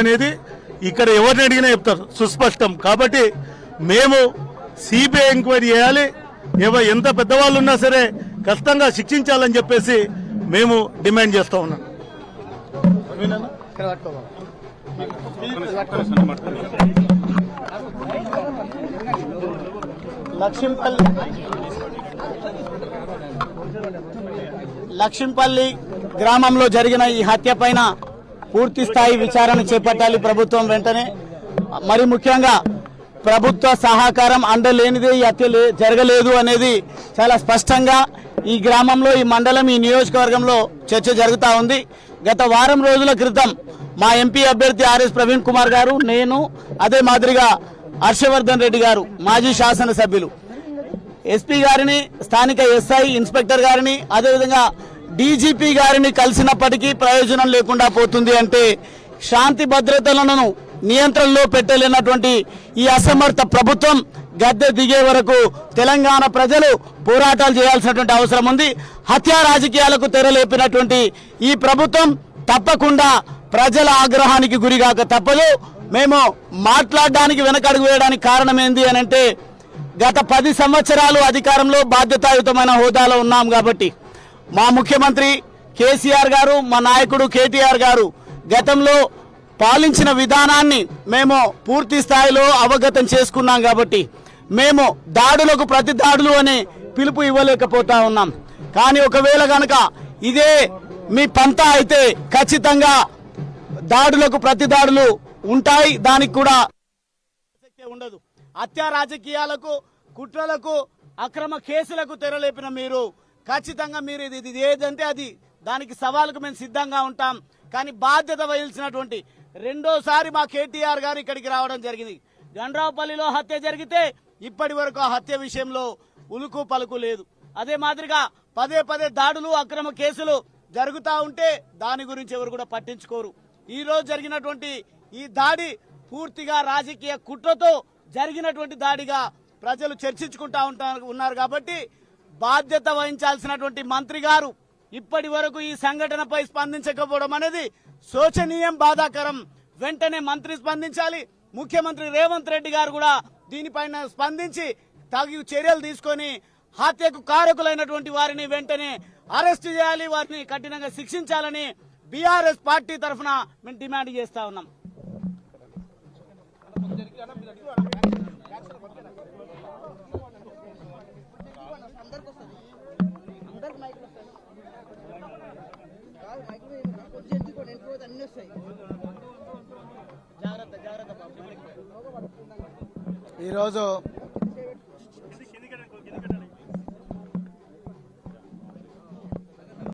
అనేది ఇక్కడ ఎవరిని అడిగినా చెప్తారు సుస్పష్టం. కాబట్టి మేము సిబిఐ ఎంక్వైరీ చేయాలి, ఎంత పెద్దవాళ్ళు ఉన్నా సరే ఖచ్చితంగా శిక్షించాలని చెప్పేసి మేము డిమాండ్ చేస్తా ఉన్నాం. లక్ష్మీపల్లి గ్రామంలో జరిగిన ఈ హత్య పైన పూర్తి స్థాయి విచారణ చేపట్టాలి ప్రభుత్వం వెంటనే. మరి ముఖ్యంగా ప్రభుత్వ సహకారం అండలేనిదే ఈ హత్య జరగలేదు అనేది చాలా స్పష్టంగా ఈ గ్రామంలో, ఈ మండలం, ఈ నియోజకవర్గంలో చర్చ జరుగుతూ ఉంది. గత వారం రోజుల క్రితం మా ఎంపీ అభ్యర్థి ఆర్ఎస్ ప్రవీణ్ కుమార్ గారు, నేను, అదే మాదిరిగా హర్షవర్ధన్ రెడ్డి గారు మాజీ శాసనసభ్యులు ఎస్పీ గారిని, స్థానిక ఎస్ఐ ఇన్స్పెక్టర్ గారిని, అదేవిధంగా డీజీపీ గారిని కలిసినప్పటికీ ప్రయోజనం లేకుండా పోతుంది. అంటే శాంతి భద్రతలను నియంత్రణలో పెట్టలేనటువంటి ఈ అసమర్థ ప్రభుత్వం గద్దె దిగే వరకు తెలంగాణ ప్రజలు పోరాటాలు చేయాల్సినటువంటి అవసరం ఉంది. హత్యా రాజకీయాలకు తెరలేపినటువంటి ఈ ప్రభుత్వం తప్పకుండా ప్రజల ఆగ్రహానికి గురిగాక తప్పదు. మేము మాట్లాడడానికి వెనకడుగు వేయడానికి కారణం ఏంది అని అంటే, గత 10 సంవత్సరాలు అధికారంలో బాధ్యతాయుతమైన హోదాలో ఉన్నాం కాబట్టి మా ముఖ్యమంత్రి కేసీఆర్ గారు, మా నాయకుడు కేటీఆర్ గారు గతంలో పాలించిన విధానాన్ని మేము పూర్తి స్థాయిలో అవగతం చేసుకున్నాం కాబట్టి మేము దాడులకు ప్రతి దాడులు అనే పిలుపు ఇవ్వలేకపోతా ఉన్నాం. కానీ ఒకవేళ కనుక ఇదే మీ పంతా అయితే ఖచ్చితంగా దాడులకు ప్రతి దాడులు ఉంటాయి, దానికి కూడా ఉండదు. హత్యా రాజకీయాలకు, కుట్రలకు, అక్రమ కేసులకు తెరలేపిన మీరు ఖచ్చితంగా మీరు ఇది ఏదంటే అది దానికి సవాలుకు మేము సిద్ధంగా ఉంటాం. కానీ బాధ్యత వహించినటువంటి రెండోసారి మా కేటీఆర్ గారు ఇక్కడికి రావడం జరిగింది. గండ్రావుపల్లిలో హత్య జరిగితే ఇప్పటి వరకు ఆ హత్య విషయంలో ఉలుకు పలుకు లేదు. అదే మాదిరిగా పదే దాడులు, అక్రమ కేసులు జరుగుతూ ఉంటే దాని గురించి ఎవరు కూడా పట్టించుకోరు. ఈ రోజు జరిగినటువంటి ఈ దాడి పూర్తిగా రాజకీయ కుట్రతో జరిగినటువంటి దాడిగా ప్రజలు చర్చించుకుంటా ఉన్నారు. కాబట్టి బాధ్యత వహించాల్సినటువంటి మంత్రి గారు ఇప్పటి వరకు ఈ సంఘటనపై స్పందించకపోవడం అనేది శోచనీయం, బాధాకరం. వెంటనే మంత్రి స్పందించాలి. ముఖ్యమంత్రి రేవంత్ రెడ్డి గారు కూడా దీనిపైన స్పందించి తగు చర్యలు తీసుకొని హత్యకు కారకులైనటువంటి వారిని వెంటనే అరెస్టు చేయాలి, వారిని కఠినంగా శిక్షించాలని బీఆర్ఎస్ పార్టీ తరఫున మేము డిమాండ్ చేస్తా ఉన్నాం. ఈరోజు